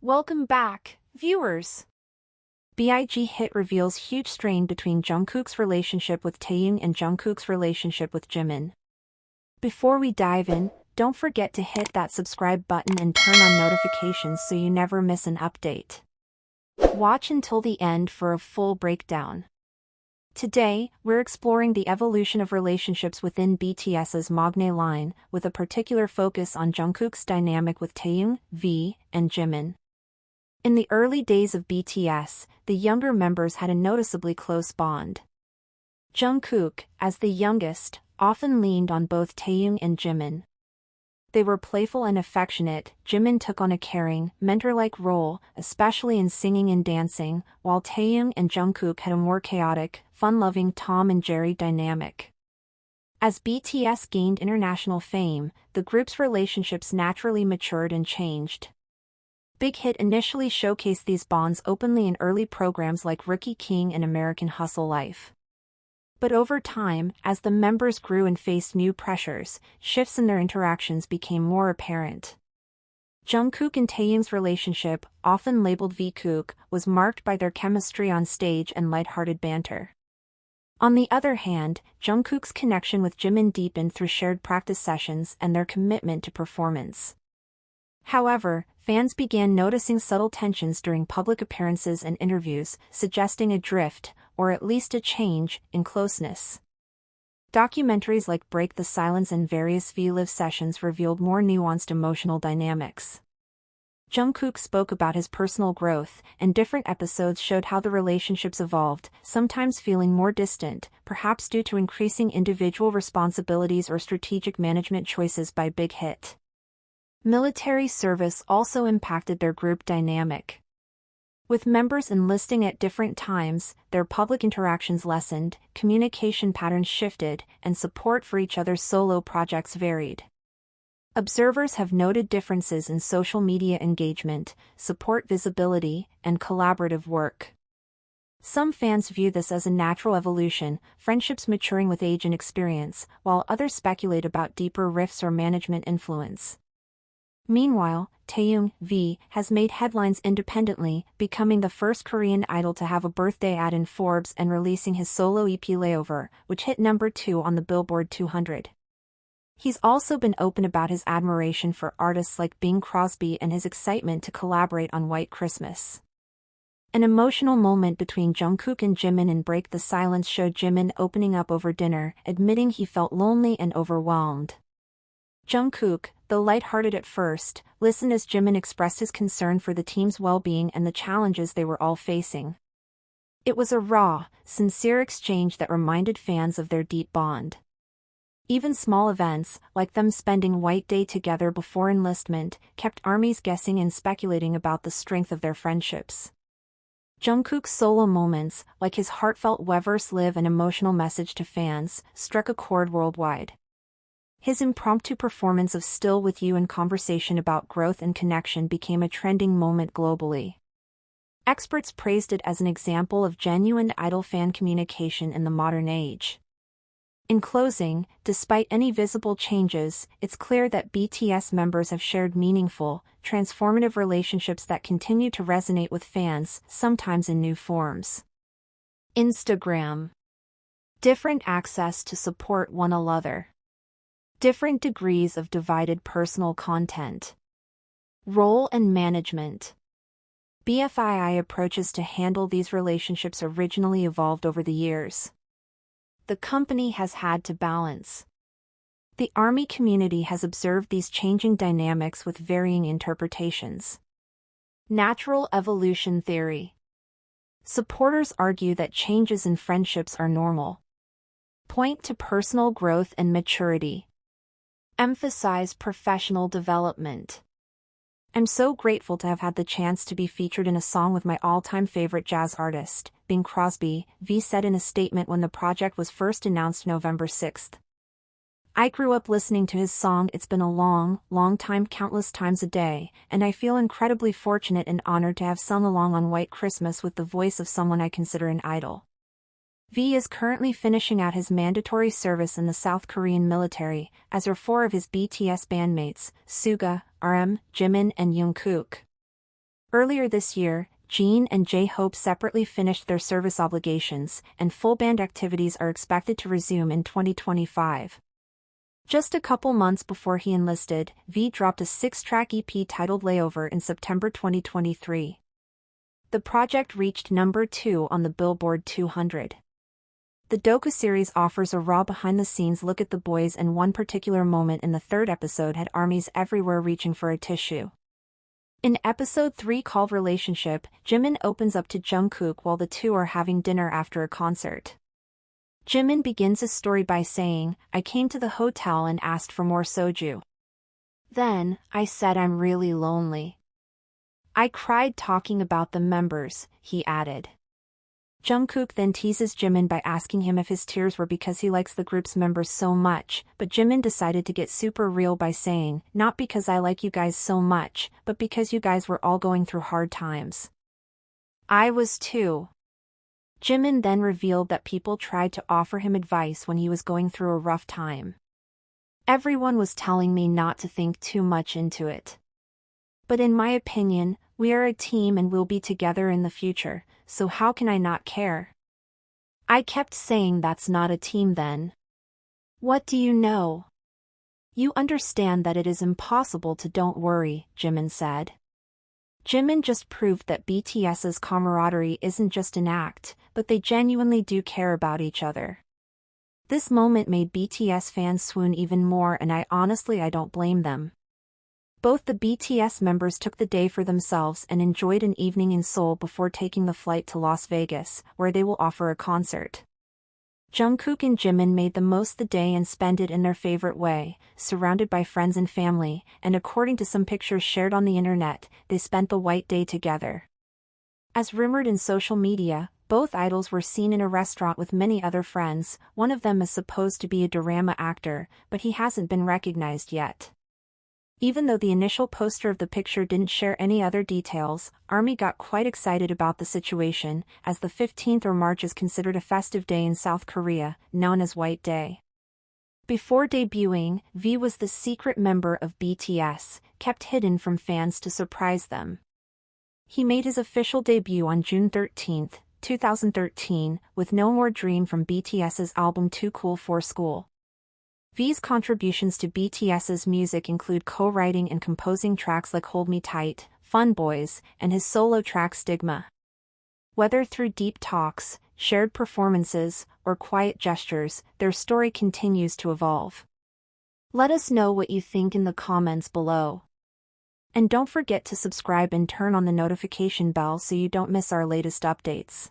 Welcome back, viewers. BIGHit reveals huge strain between Jungkook's relationship with Taehyung and Jungkook's relationship with Jimin. Before we dive in, don't forget to hit that subscribe button and turn on notifications so you never miss an update. Watch until the end for a full breakdown. Today, we're exploring the evolution of relationships within BTS's maknae line, with a particular focus on Jungkook's dynamic with Taehyung, V, and Jimin. In the early days of BTS, the younger members had a noticeably close bond. Jungkook, as the youngest, often leaned on both Taehyung and Jimin. They were playful and affectionate. Jimin took on a caring, mentor-like role, especially in singing and dancing, while Taehyung and Jungkook had a more chaotic, fun-loving Tom and Jerry dynamic. As BTS gained international fame, the group's relationships naturally matured and changed. BIGHit initially showcased these bonds openly in early programs like Rookie King and American Hustle Life. But over time, as the members grew and faced new pressures, shifts in their interactions became more apparent. Jungkook and Taehyung's relationship, often labeled Jikook, was marked by their chemistry on stage and lighthearted banter. On the other hand, Jungkook's connection with Jimin deepened through shared practice sessions and their commitment to performance. However, fans began noticing subtle tensions during public appearances and interviews, suggesting a drift, or at least a change, in closeness. Documentaries like Break the Silence and various V-Live sessions revealed more nuanced emotional dynamics. Jungkook spoke about his personal growth, and different episodes showed how the relationships evolved, sometimes feeling more distant, perhaps due to increasing individual responsibilities or strategic management choices by BIGHit. Military service also impacted their group dynamic. With members enlisting at different times, their public interactions lessened, communication patterns shifted, and support for each other's solo projects varied. Observers have noted differences in social media engagement, support visibility, and collaborative work. Some fans view this as a natural evolution, friendships maturing with age and experience, while others speculate about deeper rifts or management influence. Meanwhile, Taehyung, V, has made headlines independently, becoming the first Korean idol to have a birthday ad in Forbes and releasing his solo EP Layover, which hit number 2 on the Billboard 200. He's also been open about his admiration for artists like Bing Crosby and his excitement to collaborate on White Christmas. An emotional moment between Jungkook and Jimin in Break the Silence showed Jimin opening up over dinner, admitting he felt lonely and overwhelmed. Jungkook, though lighthearted at first, listened as Jimin expressed his concern for the team's well-being and the challenges they were all facing. It was a raw, sincere exchange that reminded fans of their deep bond. Even small events, like them spending White Day together before enlistment, kept armies guessing and speculating about the strength of their friendships. Jungkook's solo moments, like his heartfelt Weverse Live and emotional message to fans, struck a chord worldwide. His impromptu performance of Still With You and conversation about growth and connection became a trending moment globally. Experts praised it as an example of genuine idol fan communication in the modern age. In closing, despite any visible changes, it's clear that BTS members have shared meaningful, transformative relationships that continue to resonate with fans, sometimes in new forms. Instagram. Different access to support one another. Different degrees of divided personal content. Role and management. BFII approaches to handle these relationships originally evolved over the years. The company has had to balance. The ARMY community has observed these changing dynamics with varying interpretations. Natural evolution theory. Supporters argue that changes in friendships are normal. Point to personal growth and maturity. Emphasize professional development. I'm so grateful to have had the chance to be featured in a song with my all-time favorite jazz artist, Bing Crosby, V said in a statement when the project was first announced November 6. I grew up listening to his song It's Been a Long, Long Time countless times a day, and I feel incredibly fortunate and honored to have sung along on White Christmas with the voice of someone I consider an idol. V is currently finishing out his mandatory service in the South Korean military, as are 4 of his BTS bandmates, Suga, RM, Jimin and Jungkook. Earlier this year, Jin and J-Hope separately finished their service obligations, and full band activities are expected to resume in 2025. Just a couple months before he enlisted, V dropped a 6-track EP titled Layover in September 2023. The project reached number 2 on the Billboard 200. The docu-series offers a raw behind-the-scenes look at the boys, and one particular moment in the third episode had armies everywhere reaching for a tissue. In episode 3 called Relationship, Jimin opens up to Jungkook while the two are having dinner after a concert. Jimin begins his story by saying, "I came to the hotel and asked for more soju. Then, I said I'm really lonely. I cried talking about the members," he added. Jungkook then teases Jimin by asking him if his tears were because he likes the group's members so much, but Jimin decided to get super real by saying, "Not because I like you guys so much, but because you guys were all going through hard times. I was too." Jimin then revealed that people tried to offer him advice when he was going through a rough time. "Everyone was telling me not to think too much into it. But in my opinion, we are a team and we'll be together in the future, so how can I not care? I kept saying that's not a team then. What do you know? You understand that it is impossible to don't worry," Jimin said. Jimin just proved that BTS's camaraderie isn't just an act, but they genuinely do care about each other. This moment made BTS fans swoon even more, and I don't blame them. Both the BTS members took the day for themselves and enjoyed an evening in Seoul before taking the flight to Las Vegas, where they will offer a concert. Jungkook and Jimin made the most of the day and spent it in their favorite way, surrounded by friends and family, and according to some pictures shared on the internet, they spent the white day together. As rumored in social media, both idols were seen in a restaurant with many other friends. One of them is supposed to be a drama actor, but he hasn't been recognized yet. Even though the initial poster of the picture didn't share any other details, ARMY got quite excited about the situation, as the 15th of March is considered a festive day in South Korea, known as White Day. Before debuting, V was the secret member of BTS, kept hidden from fans to surprise them. He made his official debut on June 13, 2013, with No More Dream from BTS's album Too Cool for School. V's contributions to BTS's music include co-writing and composing tracks like Hold Me Tight, Fun Boys, and his solo track Stigma. Whether through deep talks, shared performances, or quiet gestures, their story continues to evolve. Let us know what you think in the comments below. And don't forget to subscribe and turn on the notification bell so you don't miss our latest updates.